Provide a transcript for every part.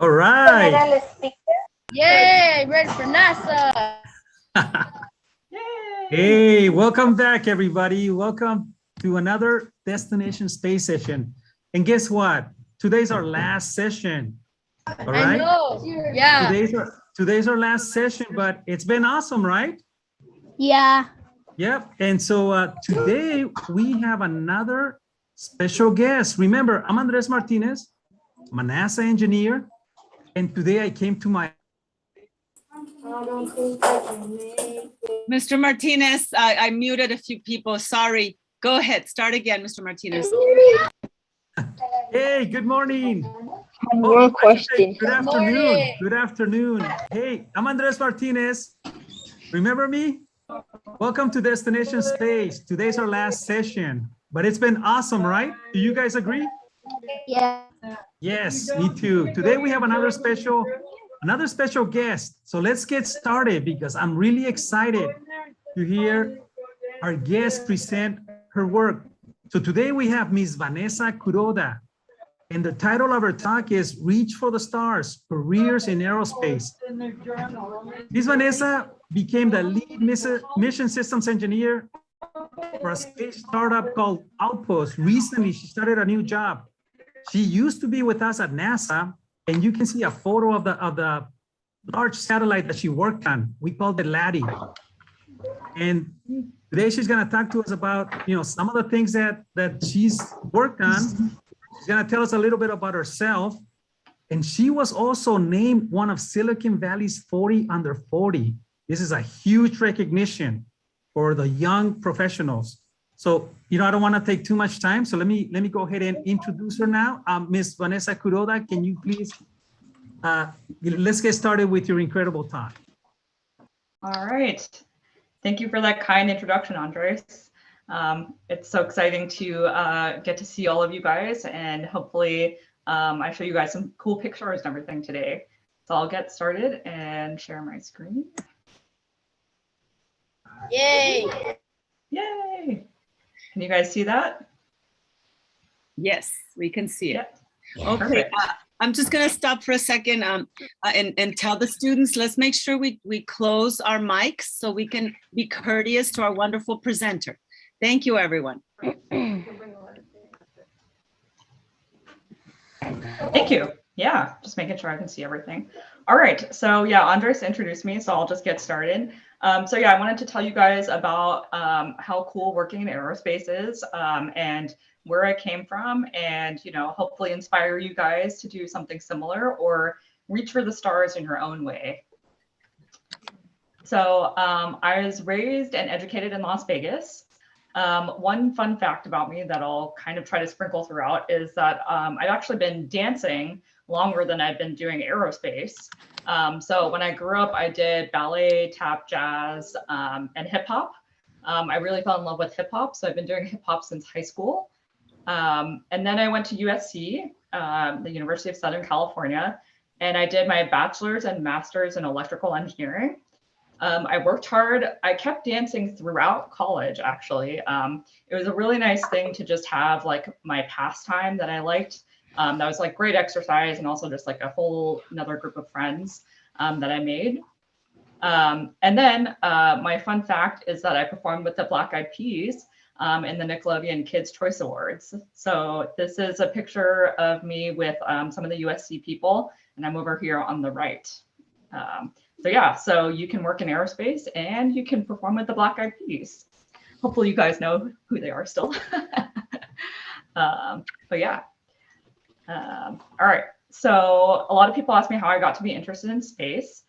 All right. Yay, ready for NASA. Hey, welcome back, everybody. Welcome to another Destination Space session. And guess what? Today's our last session. All right. I know. Yeah. Today's our last session, but it's been awesome, right? Yeah. Yep. And so today we have another special guest. Remember, I'm Andres Martinez. I'm a NASA engineer. And today I came to my Mr. Martinez, I muted a few people. Sorry. Go ahead. Start again, Mr. Martinez. Hey, good morning. One question. Good afternoon. Good afternoon. Hey, I'm Andres Martinez. Remember me? Welcome to Destination Space. Today's our last session, but it's been awesome, right? Do you guys agree? Yeah. Yes, me too. Today we have another special guest. So let's get started because I'm really excited to hear our guest present her work. So today we have Miss Vanessa Kuroda, and the title of her talk is Reach for the Stars, Careers in Aerospace. Miss Vanessa became the lead mission systems engineer for a space startup called Outpost. Recently, she started a new job. She used to be with us at NASA, and you can see a photo of the large satellite that she worked on. We called it Laddie. And today she's going to talk to us about, some of the things that she's worked on. She's going to tell us a little bit about herself. And she was also named one of Silicon Valley's 40 under 40. This is a huge recognition for the young professionals. So, I don't want to take too much time. So let me go ahead and introduce her now. Miss Vanessa Kuroda, can you please, let's get started with your incredible talk. All right. Thank you for that kind introduction, Andres. It's so exciting to get to see all of you guys, and hopefully I show you guys some cool pictures and everything today. So I'll get started and share my screen. Yay. Yay. Can you guys see that? Yes, we can see it. Yeah. Okay, I'm just going to stop for a second and tell the students, let's make sure we close our mics so we can be courteous to our wonderful presenter. Thank you, everyone. Thank you. Yeah, just making sure I can see everything. All right, so yeah, Andres introduced me, so I'll just get started. So yeah, I wanted to tell you guys about how cool working in aerospace is and where I came from, and hopefully inspire you guys to do something similar or reach for the stars in your own way. So I was raised and educated in Las Vegas. One fun fact about me that I'll kind of try to sprinkle throughout is that I've actually been dancing longer than I've been doing aerospace. So when I grew up, I did ballet, tap, jazz, and hip hop. I really fell in love with hip hop. So I've been doing hip hop since high school. And then I went to USC, the University of Southern California, and I did my bachelor's and master's in electrical engineering. I worked hard. I kept dancing throughout college, actually. It was a really nice thing to just have like my pastime that I liked. That was like great exercise and also just like a whole another group of friends that I made. And then my fun fact is that I performed with the Black Eyed Peas in the Nickelodeon Kids' Choice Awards. So this is a picture of me with some of the USC people, and I'm over here on the right. So yeah, so you can work in aerospace and you can perform with the Black Eyed Peas. Hopefully you guys know who they are still. But yeah. All right, so a lot of people ask me how I got to be interested in space.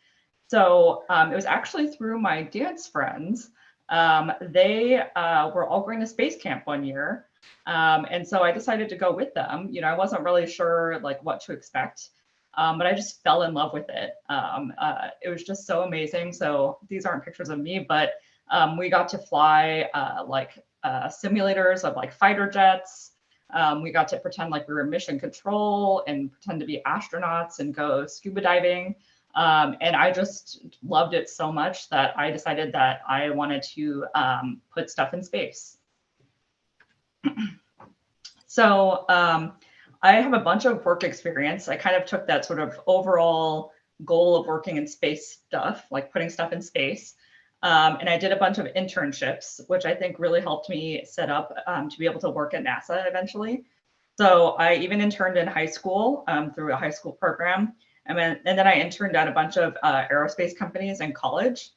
So it was actually through my dance friends. They were all going to space camp one year. And so I decided to go with them. I wasn't really sure like what to expect, but I just fell in love with it. It was just so amazing. So these aren't pictures of me, but we got to fly simulators of like fighter jets. We got to pretend like we were mission control and pretend to be astronauts and go scuba diving. And I just loved it so much that I decided that I wanted to put stuff in space. So I have a bunch of work experience. I kind of took that sort of overall goal of working in space stuff, like putting stuff in space. And I did a bunch of internships, which I think really helped me set up to be able to work at NASA eventually. So I even interned in high school through a high school program. And then I interned at a bunch of aerospace companies in college.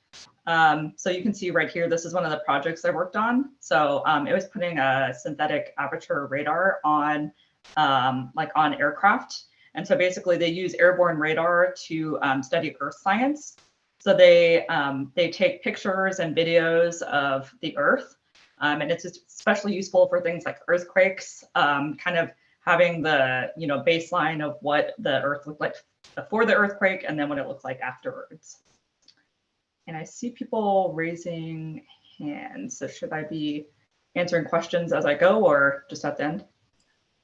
So you can see right here, this is one of the projects I worked on. So it was putting a synthetic aperture radar on on aircraft. And so basically they use airborne radar to study Earth science. So they take pictures and videos of the Earth. And it's especially useful for things like earthquakes, kind of having the baseline of what the Earth looked like before the earthquake and then what it looks like afterwards. And I see people raising hands. So should I be answering questions as I go or just at the end?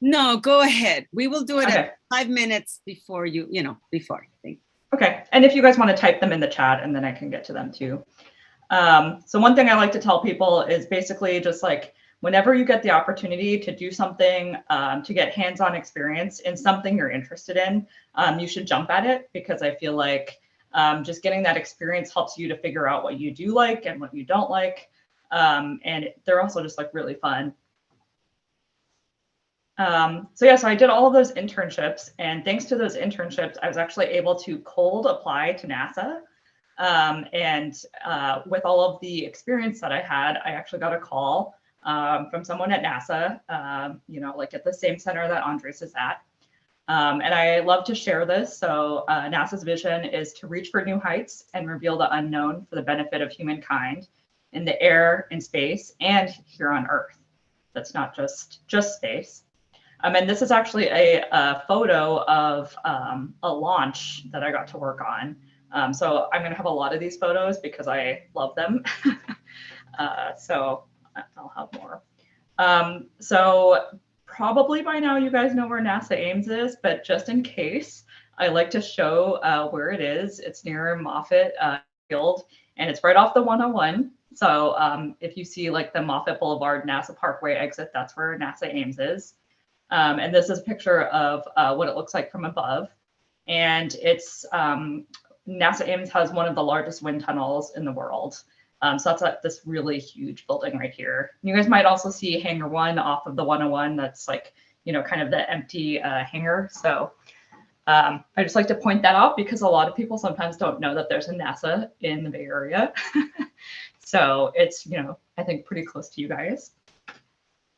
No, go ahead. We will do it Okay. at 5 minutes before before. Okay. And if you guys want to type them in the chat and then I can get to them too. So one thing I like to tell people is basically just like whenever you get the opportunity to do something, to get hands-on experience in something you're interested in, you should jump at it because I feel like just getting that experience helps you to figure out what you do like and what you don't like. And they're also just like really fun. So I did all of those internships, and thanks to those internships, I was actually able to cold apply to NASA. With all of the experience that I had, I actually got a call from someone at NASA, like at the same center that Andres is at. And I love to share this. So NASA's vision is to reach for new heights and reveal the unknown for the benefit of humankind in the air, in space, and here on Earth. That's not just space. And this is actually a photo of a launch that I got to work on. So I'm going to have a lot of these photos because I love them. So I'll have more. So probably by now you guys know where NASA Ames is, but just in case, I like to show where it is. It's near Moffett Field, and it's right off the 101. So if you see like the Moffett Boulevard NASA Parkway exit, that's where NASA Ames is. And this is a picture of what it looks like from above. And it's NASA Ames has one of the largest wind tunnels in the world. So that's like this really huge building right here. You guys might also see Hangar 1 off of the 101. That's like, kind of the empty hangar. So I just like to point that out because a lot of people sometimes don't know that there's a NASA in the Bay Area. So it's, I think pretty close to you guys.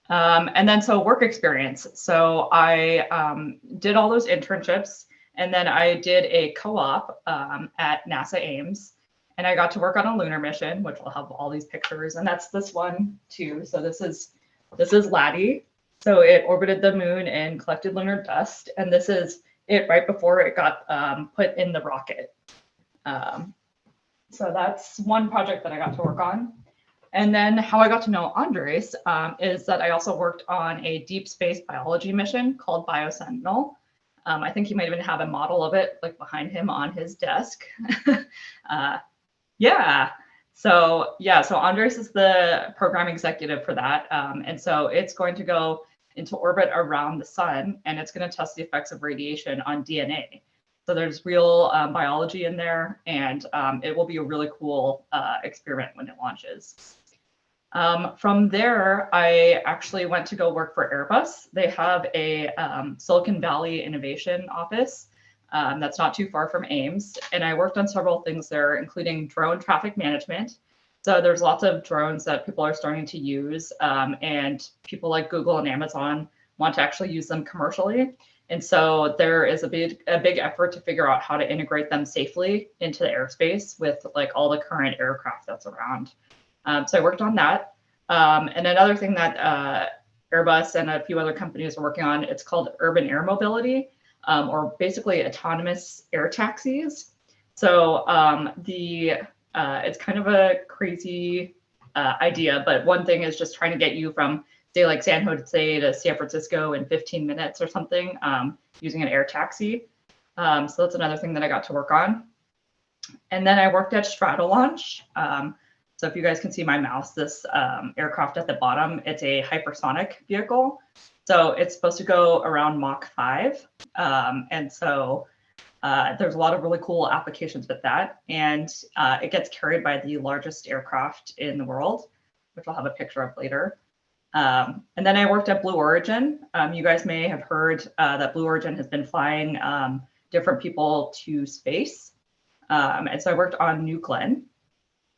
And then so work experience. So I did all those internships, and then I did a co-op at NASA Ames, and I got to work on a lunar mission, which will have all these pictures, and that's this one too. So this is Laddie. So it orbited the moon and collected lunar dust, and this is it right before it got put in the rocket. So that's one project that I got to work on. And then how I got to know Andres is that I also worked on a deep space biology mission called BioSentinel. I think he might even have a model of it like behind him on his desk. So Andres is the program executive for that. And so it's going to go into orbit around the sun, and it's going to test the effects of radiation on DNA. So there's real biology in there, and it will be a really cool experiment when it launches. From there, I actually went to go work for Airbus. They have a Silicon Valley innovation office that's not too far from Ames. And I worked on several things there, including drone traffic management. So there's lots of drones that people are starting to use, and people like Google and Amazon want to actually use them commercially. And so there is a big effort to figure out how to integrate them safely into the airspace with like all the current aircraft that's around. So I worked on that. And another thing that Airbus and a few other companies are working on, it's called urban air mobility, or basically autonomous air taxis. So it's kind of a crazy idea, but one thing is just trying to get you from say like San Jose to San Francisco in 15 minutes or something using an air taxi. So that's another thing that I got to work on. And then I worked at Stratolaunch. So if you guys can see my mouse, this aircraft at the bottom, it's a hypersonic vehicle. So it's supposed to go around Mach 5. And so there's a lot of really cool applications with that. And it gets carried by the largest aircraft in the world, which I'll have a picture of later. And then I worked at Blue Origin. You guys may have heard that Blue Origin has been flying different people to space. And so I worked on New Glenn.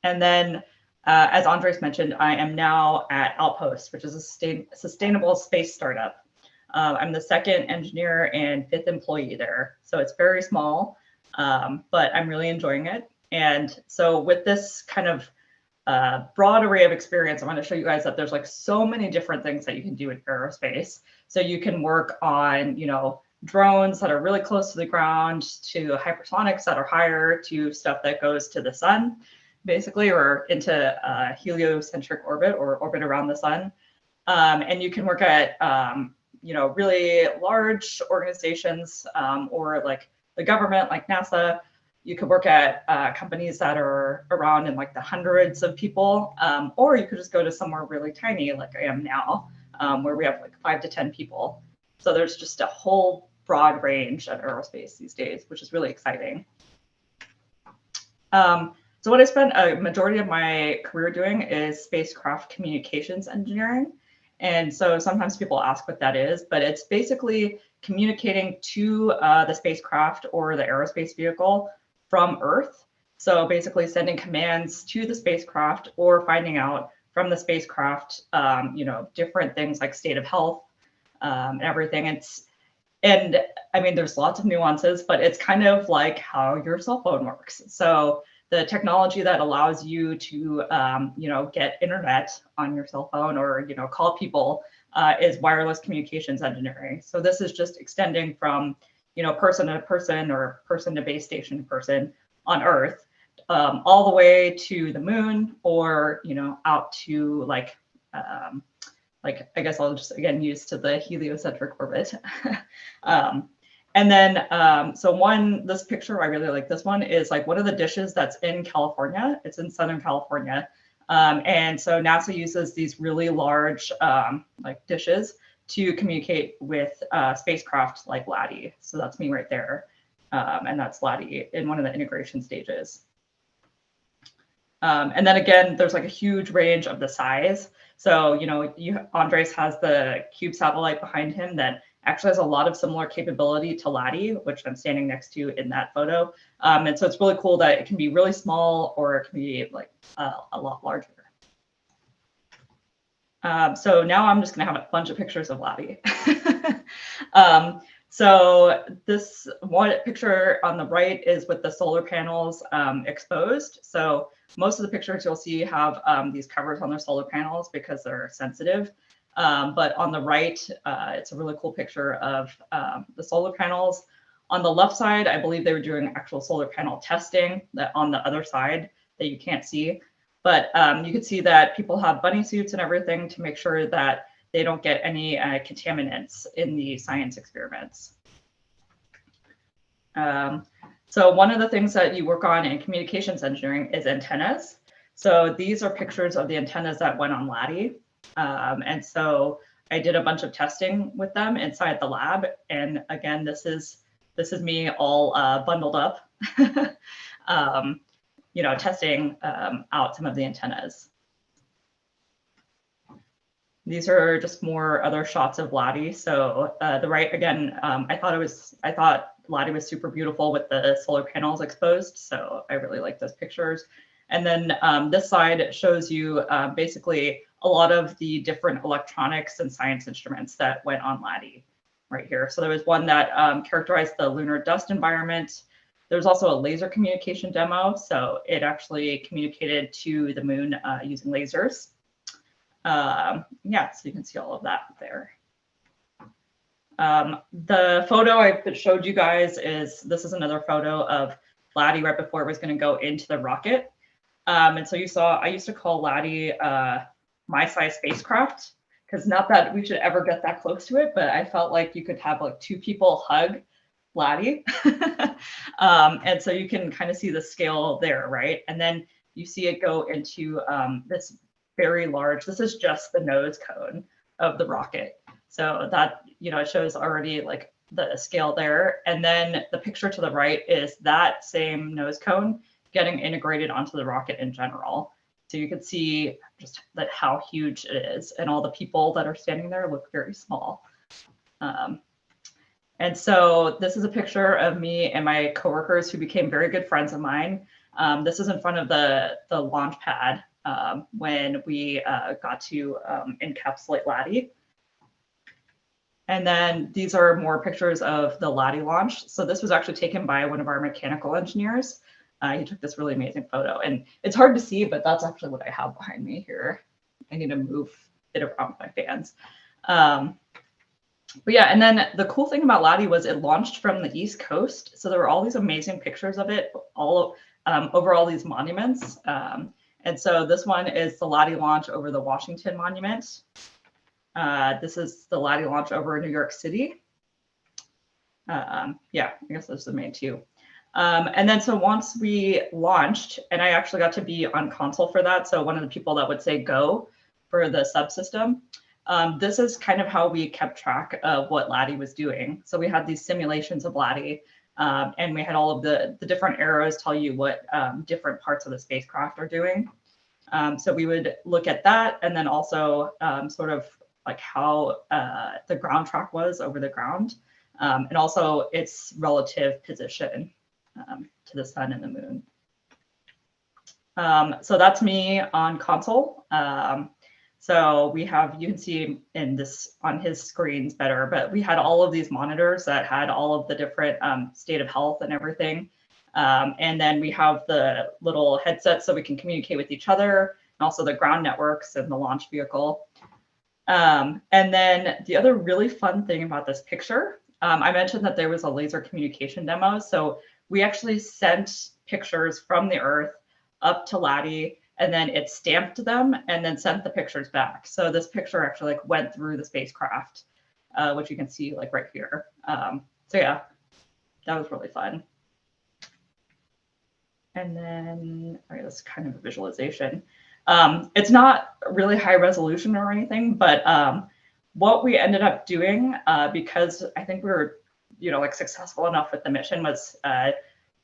And then, as Andres mentioned, I am now at Outpost, which is a sustainable space startup. I'm the second engineer and fifth employee there. So it's very small, but I'm really enjoying it. And so with this kind of broad array of experience, I want to show you guys that there's like so many different things that you can do in aerospace. So you can work on, you know, drones that are really close to the ground, to hypersonics that are higher, to stuff that goes to the sun, basically, or into heliocentric orbit or orbit around the sun. And you can work at, you know, really large organizations or like the government, like NASA. You could work at companies that are around in like the hundreds of people, or you could just go to somewhere really tiny like I am now, where we have like 5 to 10 people. So there's just a whole broad range of aerospace these days, which is really exciting. So what I spent a majority of my career doing is spacecraft communications engineering. And so sometimes people ask what that is, but it's basically communicating to the spacecraft or the aerospace vehicle from Earth. So basically sending commands to the spacecraft or finding out from the spacecraft, you know, different things like state of health and everything. And I mean, there's lots of nuances, but it's kind of like how your cell phone works. So the technology that allows you to, you know, get internet on your cell phone or, you know, call people is wireless communications engineering. So this is just extending from, you know, person to person or person to base station person on Earth, all the way to the moon or, you know, out to like I guess I'll just again use to the heliocentric orbit. And then, so this picture, I really like this one, is like one of the dishes that's in California. It's in Southern California. And so NASA uses these really large like dishes to communicate with spacecraft like LADI. So that's me right there. And that's LADI in one of the integration stages. And then again, there's like a huge range of the size. So, you know, Andres has the Cube satellite behind him that actually has a lot of similar capability to LADI, which I'm standing next to in that photo. And so it's really cool that it can be really small or it can be like a lot larger. So now I'm just going to have a bunch of pictures of LADI. So this one picture on the right is with the solar panels exposed. So most of the pictures you'll see have these covers on their solar panels because they're sensitive. But on the right, it's a really cool picture of the solar panels. On the left side, I believe they were doing actual solar panel testing that on the other side that you can't see. But you can see that people have bunny suits and everything to make sure that they don't get any contaminants in the science experiments. So one of the things that you work on in communications engineering is antennas. So these are pictures of the antennas that went on LADI. And so I did a bunch of testing with them inside the lab. And again, this is me all bundled up, you know, testing out some of the antennas. These are just more other shots of LADI. So the right, again, I thought LADI was super beautiful with the solar panels exposed. So I really like those pictures. And then this side shows you basically a lot of the different electronics and science instruments that went on LADI right here. So there was one that characterized the lunar dust environment. There's also a laser communication demo. So it actually communicated to the moon using lasers. Yeah, so you can see all of that there. The photo I showed you guys this is another photo of LADI right before it was going to go into the rocket. And so you saw, I used to call LADI my size spacecraft, because not that we should ever get that close to it, but I felt like you could have like 2 people hug LADI. And so you can kind of see the scale there, right? And then you see it go into this very large, this is just the nose cone of the rocket. So that, you know, it shows already like the scale there. And then the picture to the right is that same nose cone getting integrated onto the rocket in general. So you can see just that how huge it is, and all the people that are standing there look very small. And so this is a picture of me and my coworkers who became very good friends of mine. This is in front of the launch pad when we got to encapsulate Laddie. And then these are more pictures of the Laddie launch. So this was actually taken by one of our mechanical engineers. He took this really amazing photo, and it's hard to see, but that's actually what I have behind me here. I need to move it around with my fans. But yeah, and then the cool thing about Laddie was it launched from the East Coast. So there were all these amazing pictures of it all over all these monuments. And so this one is the Laddie launch over the Washington Monument. This is the Laddie launch over New York City. Yeah, I guess those are the main two. And then so once we launched, and I actually got to be on console for that. So one of the people that would say go for the subsystem. This is kind of how we kept track of what Laddie was doing. So we had these simulations of Laddie, and we had all of the different arrows tell you what different parts of the spacecraft are doing. So we would look at that, and then also sort of like how the ground track was over the ground, and also its relative position to the sun and the moon. So that's me on console. So we have, you can see in this on his screens better, but we had all of these monitors that had all of the different state of health and everything. And then we have the little headsets so we can communicate with each other, and also the ground networks and the launch vehicle. And then the other really fun thing about this picture, I mentioned that there was a laser communication demo. So we actually sent pictures from the Earth up to Laddie, and then it stamped them and then sent the pictures back. So this picture actually like went through the spacecraft, which you can see like right here. So yeah, that was really fun. And then, all right, that's kind of a visualization. It's not really high resolution or anything, but what we ended up doing, because I think we were, you know, like successful enough with the mission, was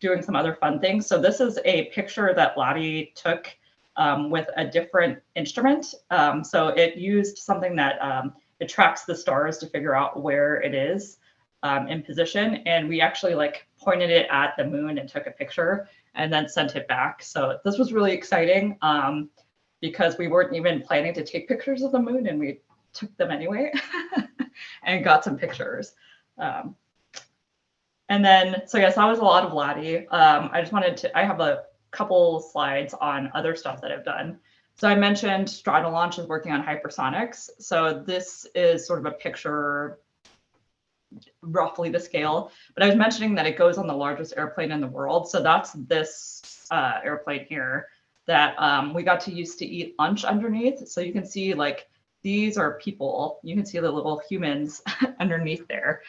doing some other fun things. So this is a picture that Laddie took with a different instrument. So it used something that it tracks the stars to figure out where it is in position. And we actually like pointed it at the moon and took a picture and then sent it back. So this was really exciting because we weren't even planning to take pictures of the moon, and we took them anyway and got some pictures. And then, so yes, that was a lot of Laddie. I just wanted to, I have a couple slides on other stuff that I've done. So I mentioned Stratolaunch is working on hypersonics. So this is sort of a picture, roughly the scale, but I was mentioning that it goes on the largest airplane in the world. So that's this airplane here that we got to use to eat lunch underneath. So you can see like, these are people. You can see the little humans underneath there.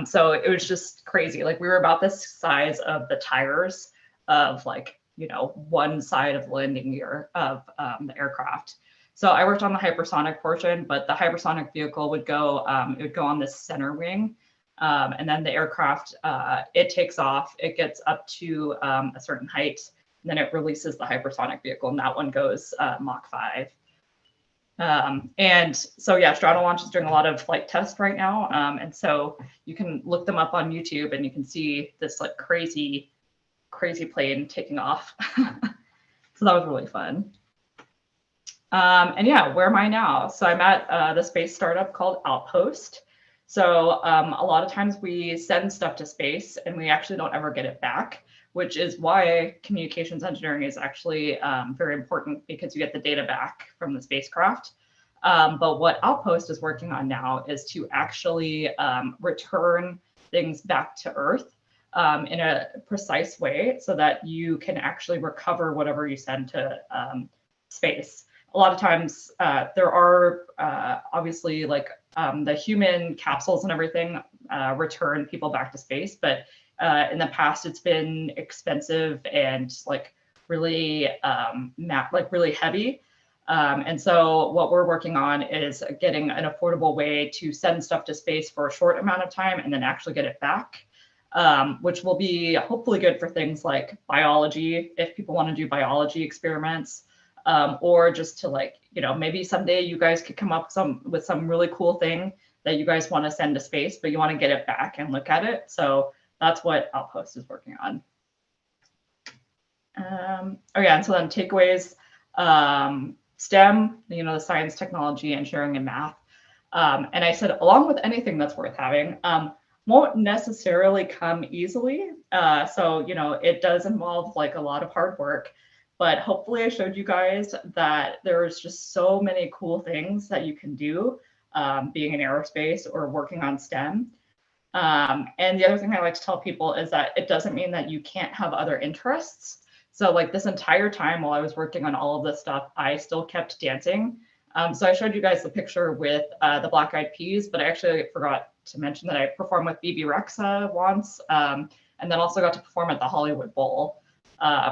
So it was just crazy. Like we were about the size of the tires of like, you know, one side of the landing gear of the aircraft. So I worked on the hypersonic portion, but the hypersonic vehicle would go, it would go on this center wing. And then the aircraft, it takes off, it gets up to a certain height, and then it releases the hypersonic vehicle, and that one goes Mach 5. And so yeah, Stratolaunch is doing a lot of flight tests right now. And so you can look them up on YouTube and you can see this like crazy plane taking off. So that was really fun. And yeah, where am I now? So I'm at the space startup called Outpost. So a lot of times we send stuff to space and we actually don't ever get it back, which is why communications engineering is actually very important, because you get the data back from the spacecraft. But what Outpost is working on now is to actually return things back to Earth in a precise way so that you can actually recover whatever you send to space. A lot of times there are obviously like the human capsules and everything return people back to space, but in the past it's been expensive and like really really heavy. And so what we're working on is getting an affordable way to send stuff to space for a short amount of time and then actually get it back, which will be hopefully good for things like biology, if people want to do biology experiments, or just to maybe someday you guys could come up with some really cool thing that you guys want to send to space, but you want to get it back and look at it. So that's what Outpost is working on. Oh yeah, and so then takeaways, STEM, the science, technology, engineering, and math. And I said, along with anything that's worth having, won't necessarily come easily. So, it does involve like a lot of hard work, but hopefully I showed you guys that there's just so many cool things that you can do being in aerospace or working on STEM. And the other thing I like to tell people is that it doesn't mean that you can't have other interests. So like this entire time while I was working on all of this stuff, I still kept dancing. So I showed you guys the picture with the Black Eyed Peas, but I actually forgot to mention that I performed with BB Rexa once, and then also got to perform at the Hollywood Bowl.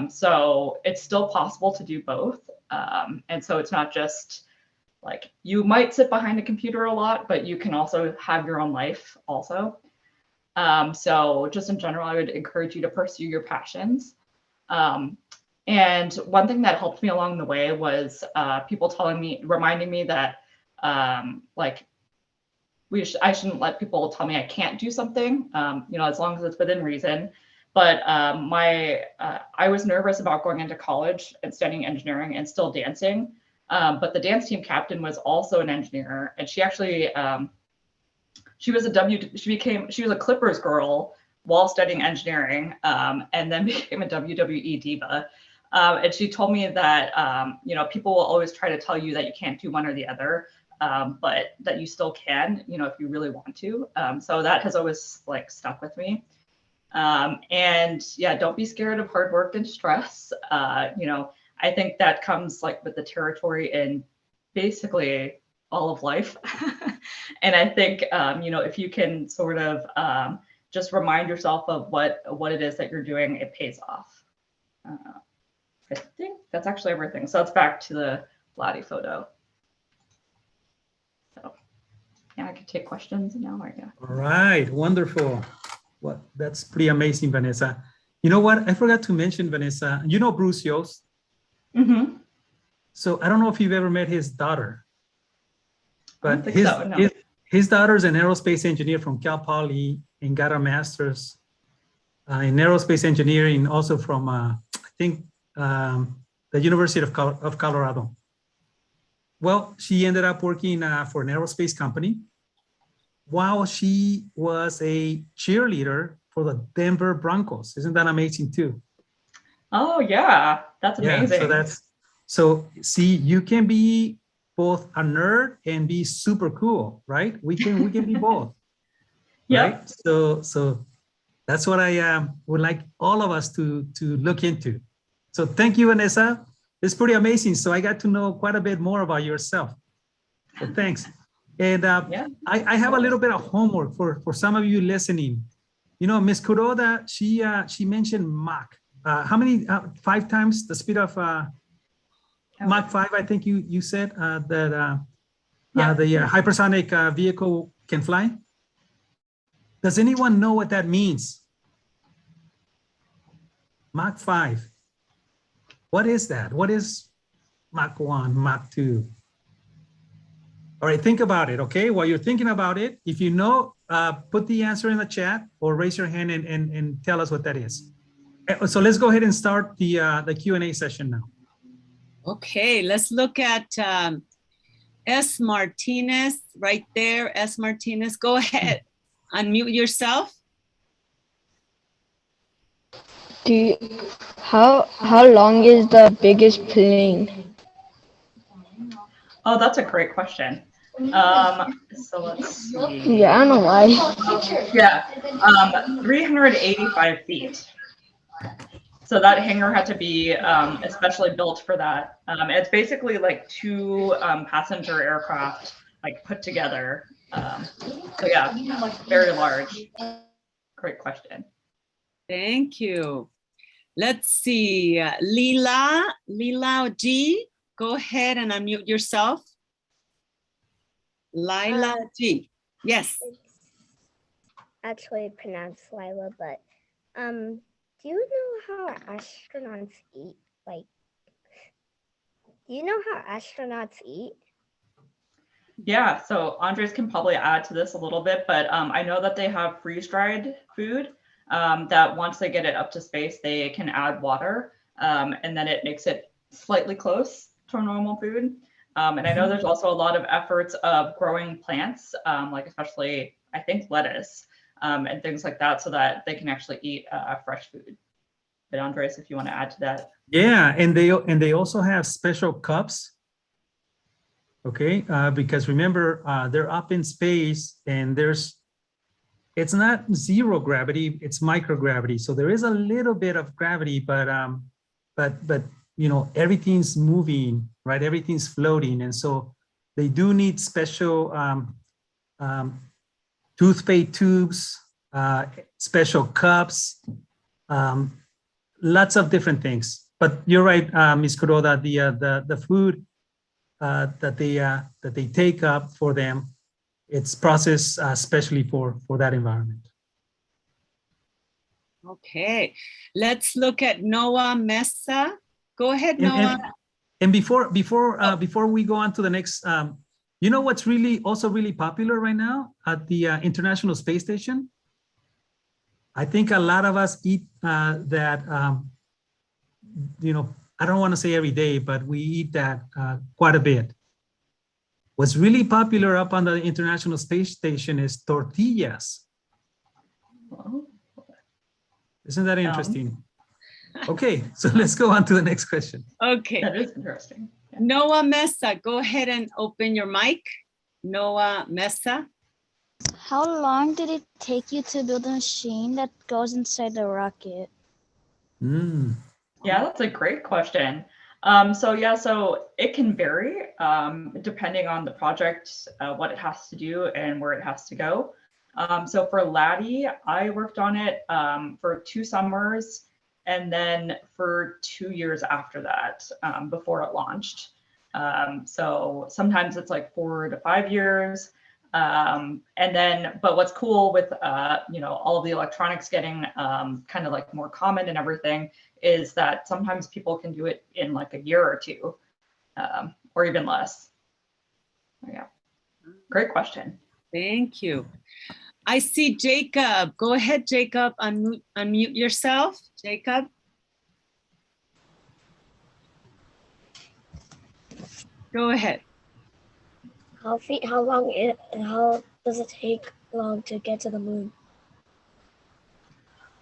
So it's still possible to do both. And so it's not just like you might sit behind a computer a lot, but you can also have your own life also. So just in general, I would encourage you to pursue your passions. And one thing that helped me along the way was people reminding me that I shouldn't let people tell me I can't do something, as long as it's within reason. But I was nervous about going into college and studying engineering and still dancing. But the dance team captain was also an engineer, and she actually she was a Clippers girl while studying engineering, and then became a WWE diva. And she told me that people will always try to tell you that you can't do one or the other, but that you still can, if you really want to. So that has always stuck with me. And yeah, don't be scared of hard work and stress. I think that comes with the territory in basically all of life. And I think, if you can sort of just remind yourself of what it is that you're doing, it pays off. I think that's actually everything. So that's back to the Lottie photo. So yeah, I could take questions now. Yeah. All right, wonderful. Well, that's pretty amazing, Vanessa. You know what? I forgot to mention, Vanessa. You know Bruce Yost? Mm-hmm. So I don't know if you've ever met his daughter, but No. his daughter's an aerospace engineer from Cal Poly and got a master's in aerospace engineering, also from I think the University of Colorado. Well, she ended up working for an aerospace company while she was a cheerleader for the Denver Broncos. Isn't that amazing too? Oh yeah, that's amazing. Yeah, so see, you can be both a nerd and be super cool, right? We can be both. Yeah. Right? So that's what I would like all of us to look into. So thank you, Vanessa. It's pretty amazing. So I got to know quite a bit more about yourself. So thanks. And Yeah. I have a little bit of homework for some of you listening. Miss Kuroda, she mentioned Mach. How many? 5 times the speed of Mach 5, I think you said that the hypersonic vehicle can fly. Does anyone know what that means? Mach 5. What is that? What is Mach 1, Mach 2? All right, think about it, okay? While you're thinking about it, if you know, put the answer in the chat or raise your hand and tell us what that is. So let's go ahead and start the Q&A session now. Okay, let's look at S. Martinez right there. S. Martinez, go ahead. Unmute yourself. How long is the biggest plane? Oh, that's a great question. So let's see. Yeah, I don't know why. Yeah, 385 feet. So that hangar had to be especially built for that. It's basically like 2 passenger aircraft put together. So yeah, very large. Great question. Thank you. Let's see, Lila G, go ahead and unmute yourself. Lila G, yes. It's actually pronounced Lila, but do you know how astronauts eat? Like, do you know how astronauts eat? Yeah, so Andres can probably add to this a little bit, but I know that they have freeze-dried food that once they get it up to space, they can add water, and then it makes it slightly close to normal food. And I know there's also a lot of efforts of growing plants, like especially I think lettuce and things like that, so that they can actually eat fresh food. But Andres, if you want to add to that. Yeah, and they also have special cups. Okay, because remember, they're up in space and it's not zero gravity, it's microgravity. So there is a little bit of gravity, but you know, everything's moving, right? Everything's floating. And so they do need special toothpaste tubes, special cups, lots of different things. But you're right, Ms. Kuroda, the food that they take up for them, it's processed especially for that environment. Okay, let's look at Noah Mesa. Go ahead, Noah. And before we go on to the next, you know what's also really popular right now at the International Space Station? I think a lot of us eat that, you know, I don't want to say every day, but we eat that quite a bit. What's really popular up on the International Space Station is tortillas. Isn't that interesting? Okay, so let's go on to the next question. Okay. That is interesting. Yeah. Noah Mesa, go ahead and open your mic. Noah Mesa. How long did it take you to build a machine that goes inside the rocket? Yeah, that's a great question. So it can vary depending on the project, what it has to do and where it has to go. So for Laddie, I worked on it for 2 summers and then for 2 years after that, before it launched. So sometimes it's like 4 to 5 years. And then, but what's cool with, you know, all of the electronics getting kind of like more common and everything is that sometimes people can do it in like a year or 2 or even less. Yeah, great question. Thank you. I see Jacob. Go ahead, Jacob, unmute yourself. Jacob. Go ahead. How does it take long to get to the moon?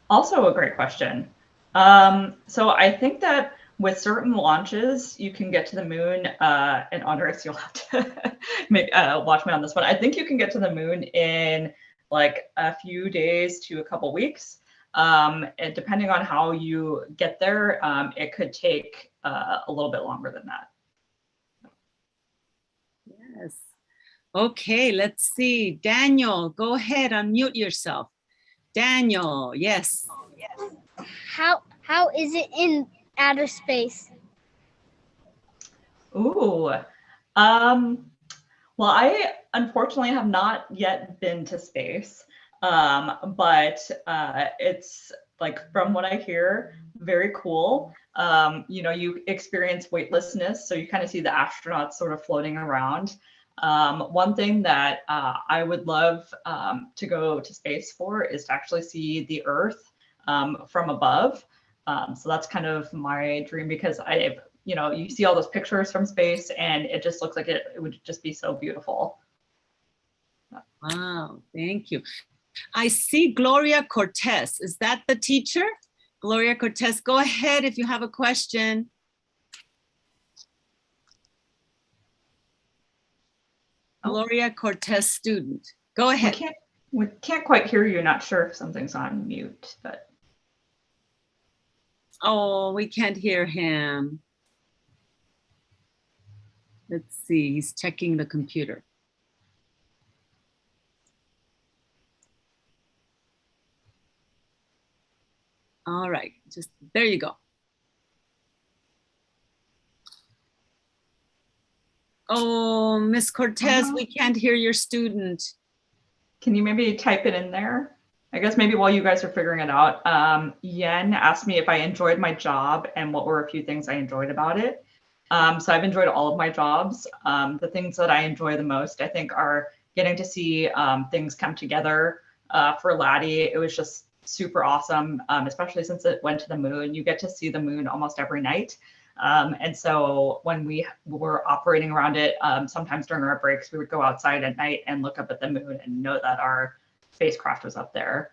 Also a great question. So I think that with certain launches, you can get to the moon, and Andres, you'll have to watch me on this one. I think you can get to the moon in like a few days to a couple weeks. And depending on how you get there, it could take a little bit longer than that. Yes. Okay, let's see. Daniel, go ahead, unmute yourself. Daniel, yes. How is it in outer space? Ooh, well, I unfortunately have not yet been to space, but it's like from what I hear, very cool. You know, you experience weightlessness, so you kind of see the astronauts sort of floating around. One thing that I would love to go to space for is to actually see the Earth from above. So that's kind of my dream because you know, you see all those pictures from space and it just looks like it would just be so beautiful. Wow, thank you. I see Gloria Cortez. Is that the teacher? Gloria Cortez, go ahead if you have a question. Gloria Cortez student. Go ahead. We can't quite hear you. Not sure if something's on mute, but. Oh, we can't hear him. Let's see, he's checking the computer. All right, just there you go. Oh, Miss Cortez, we can't hear your student. Can you maybe type it in there? I guess maybe while you guys are figuring it out, Yen asked me if I enjoyed my job and what were a few things I enjoyed about it. So I've enjoyed all of my jobs. The things that I enjoy the most, I think, are getting to see things come together for Laddie. It was just super awesome, especially since it went to the moon. You get to see the moon almost every night. And so when we were operating around it, sometimes during our breaks, we would go outside at night and look up at the moon and know that our spacecraft was up there.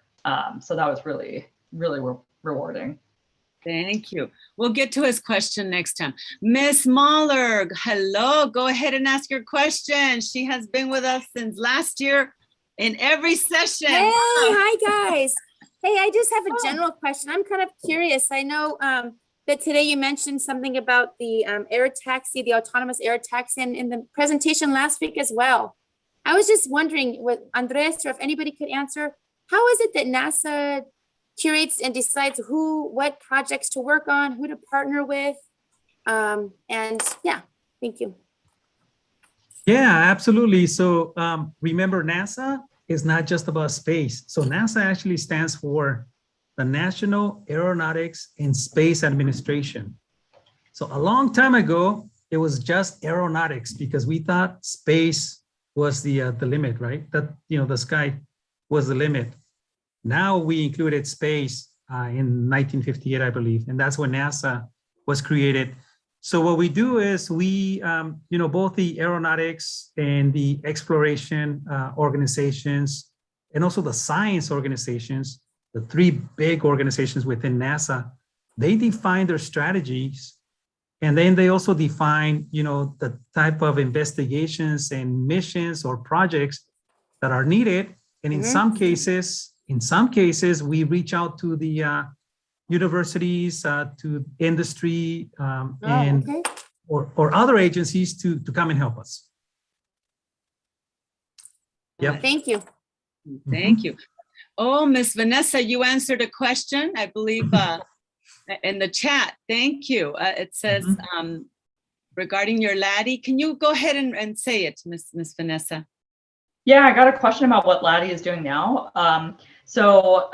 So that was really, really rewarding. Thank you. We'll get to his question next time. Miss Mahler, hello. Go ahead and ask your question. She has been with us since last year in every session. Hey, Wow. hi guys. Hey, I just have a general question. I'm kind of curious. I know that today you mentioned something about the air taxi, the autonomous air taxi, and in the presentation last week as well. I was just wondering with Andres, or if anybody could answer, how is it that NASA curates and decides what projects to work on, who to partner with? And yeah, thank you. Yeah, absolutely. So remember, NASA is not just about space. So NASA actually stands for the National Aeronautics and Space Administration. So a long time ago, it was just aeronautics because we thought space was the limit, right? That, the sky was the limit. Now we included space in 1958, I believe, and that's when NASA was created. So what we do is we, both the aeronautics and the exploration organizations, and also the science organizations, the three big organizations within NASA, they define their strategies. And then they also define, the type of investigations and missions or projects that are needed. And in some cases, we reach out to the universities, to industry, or other agencies to come and help us. Yep. Thank you. Thank you. Oh, Miss Vanessa, you answered a question, I believe, in the chat. Thank you. It says, regarding your Laddie, can you go ahead and say it, Miss Vanessa? Yeah, I got a question about what Laddie is doing now. So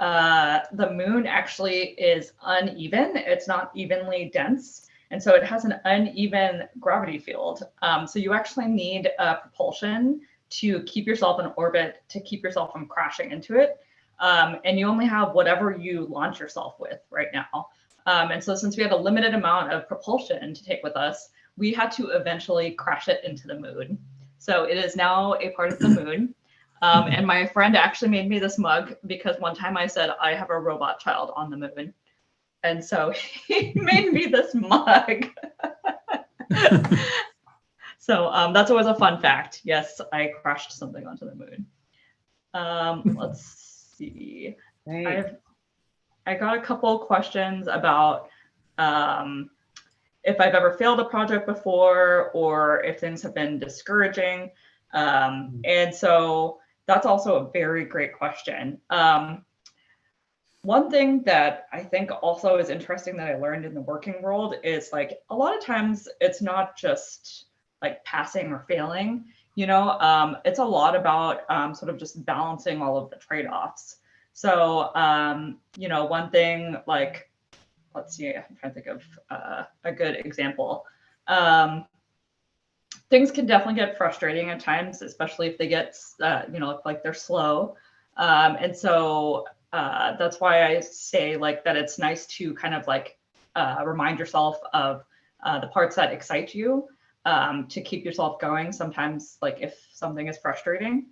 the moon actually is uneven. It's not evenly dense. And so it has an uneven gravity field. So you actually need propulsion to keep yourself in orbit, to keep yourself from crashing into it. And you only have whatever you launch yourself with right now. And so since we had a limited amount of propulsion to take with us, we had to eventually crash it into the moon. So it is now a part of the moon. And my friend actually made me this mug because one time I said, I have a robot child on the moon. And so he made me this mug. So that's always a fun fact. Yes, I crashed something onto the moon. Let's see. I got a couple questions about if I've ever failed a project before or if things have been discouraging. And so that's also a very great question. One thing that I think also is interesting that I learned in the working world is like a lot of times it's not just like passing or failing, it's a lot about sort of just balancing all of the trade-offs. So, one thing like, let's see, I'm trying to think of a good example. Things can definitely get frustrating at times, especially if they get, like they're slow. And so that's why I say like that it's nice to kind of like remind yourself of the parts that excite you to keep yourself going sometimes, like if something is frustrating.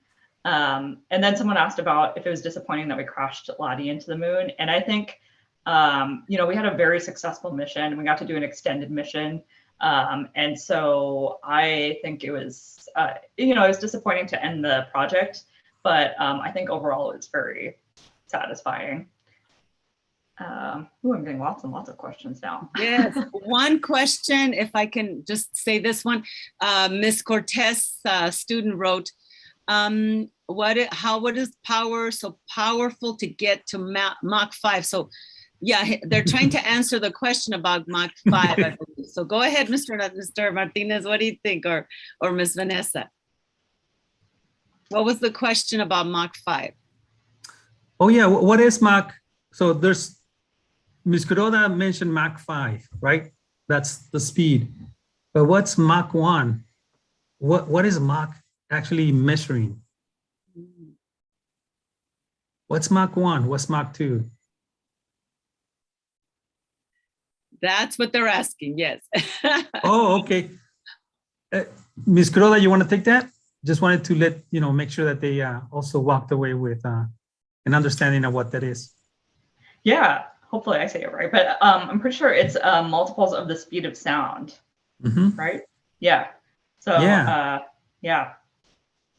And then someone asked about if it was disappointing that we crashed Laddie into the moon. And I think, we had a very successful mission. We got to do an extended mission. And so I think it was, it was disappointing to end the project, but I think overall it was very satisfying. I'm getting lots and lots of questions now. Yes, one question, if I can just say this one, Miss Cortez student wrote, how is power so powerful to get to Mach 5? So Yeah, they're trying to answer the question about Mach 5, I believe. So go ahead, Mr. Martinez, what do you think? Or Ms. Vanessa? What was the question about Mach 5? Oh yeah, what is Mach? So there's, Ms. Kuroda mentioned Mach 5, right? That's the speed. But what's Mach 1? What is Mach actually measuring? What's Mach 1? What's Mach 2? That's what they're asking, yes. Oh, okay. Ms. Kuroda, you want to take that? Just wanted to let, make sure that they also walked away with an understanding of what that is. Yeah, hopefully I say it right, but I'm pretty sure it's multiples of the speed of sound, right? Yeah. So yeah.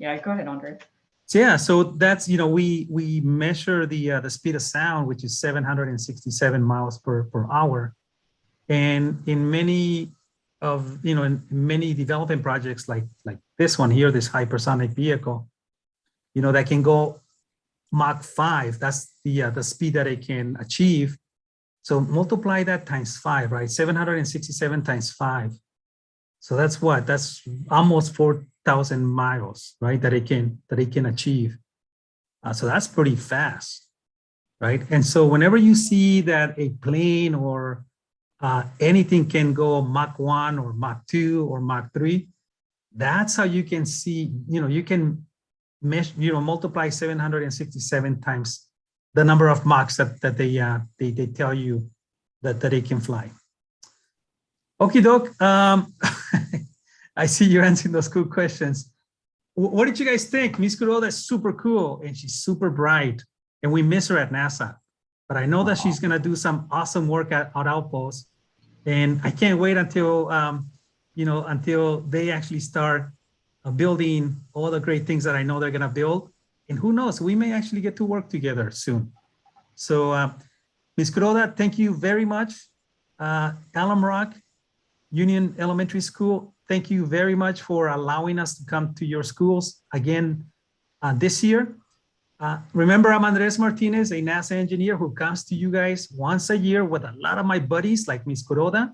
Go ahead, Andre. So yeah, so that's, we measure the speed of sound, which is 767 miles per hour. And in many of, in many development projects like this one here, this hypersonic vehicle, that can go Mach 5, that's the speed that it can achieve. So multiply that times 5, right? 767 times 5. So that's what? That's almost 4,000 miles, right? That it can achieve. So that's pretty fast, right? And so whenever you see that a plane or anything can go Mach 1 or Mach 2 or Mach 3, that's how you can see, you can measure, multiply 767 times the number of Machs that they tell you that they can fly. Okie doke. I see you answering those cool questions. What did you guys think? Miss Kuroda is super cool and she's super bright, and we miss her at NASA. But I know that she's gonna do some awesome work at Outpost, and I can't wait until until they actually start building all the great things that I know they're gonna build. And who knows, we may actually get to work together soon. So Ms. Kuroda, thank you very much. Alum Rock Union Elementary School, thank you very much for allowing us to come to your schools again this year. Remember, I'm Andres Martinez, a NASA engineer who comes to you guys once a year with a lot of my buddies like Ms. Kuroda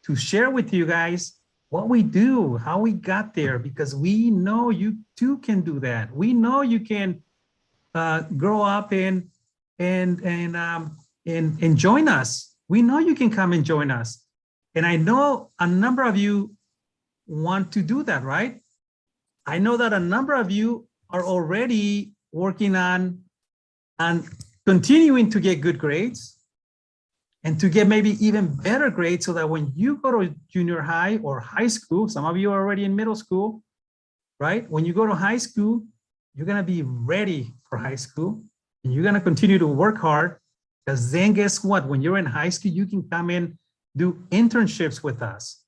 to share with you guys what we do, how we got there, because we know you too can do that. We know you can grow up and join us. We know you can come and join us. And I know a number of you want to do that, right? I know that a number of you are already working on continuing to get good grades and to get maybe even better grades so that when you go to junior high or high school, some of you are already in middle school, right? When you go to high school, you're gonna be ready for high school and you're gonna continue to work hard, because then guess what? When you're in high school, you can come in, do internships with us.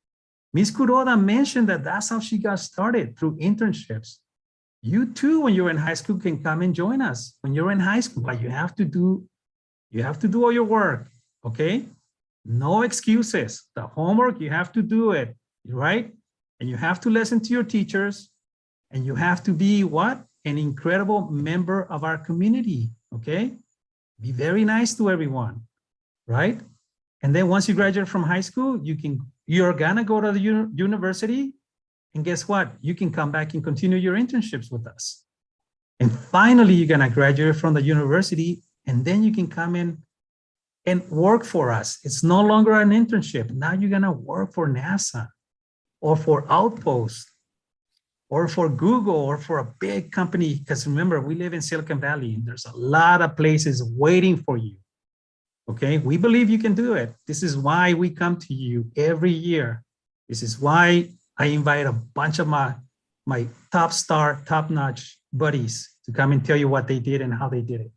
Ms. Kuroda mentioned that that's how she got started, through internships. You too, when you're in high school, can come and join us when you're in high school, but you have to do all your work, okay? No excuses. The homework, you have to do it, right? And you have to listen to your teachers, and you have to be what? An incredible member of our community, okay? Be very nice to everyone, right? And then once you graduate from high school, you're gonna go to the university, and guess what? You can come back and continue your internships with us. And finally, you're gonna graduate from the university, and then you can come in and work for us. It's no longer an internship. Now you're gonna work for NASA or for Outpost or for Google or for a big company. Because remember, we live in Silicon Valley, and there's a lot of places waiting for you. Okay, we believe you can do it. This is why we come to you every year. This is why I invite a bunch of my top-notch buddies to come and tell you what they did and how they did it.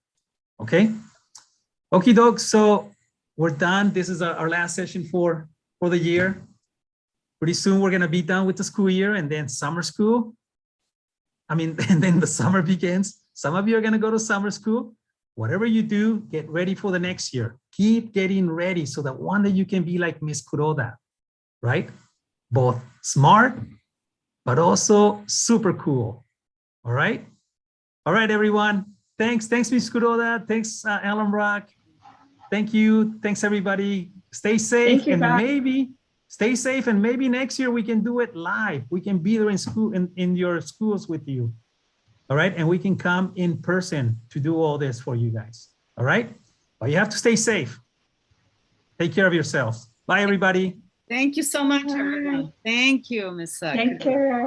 Okay? Okie doke, so we're done. This is our last session for the year. Pretty soon we're gonna be done with the school year, and then summer school. And then the summer begins. Some of you are gonna go to summer school. Whatever you do, get ready for the next year. Keep getting ready so that one day you can be like Miss Kuroda, right? Both smart, but also super cool. All right? All right, everyone. Thanks, Miss Kuroda. Thanks, Alum Rock. Thank you. Thanks, everybody. Stay safe. Thank you, And guys. maybe stay safe. And maybe next year we can do it live. We can be there in school, in your schools with you. All right. And we can come in person to do all this for you guys. All right. But you have to stay safe. Take care of yourselves. Bye, everybody. Thank you so much, everyone. Thank you, Ms. Take care.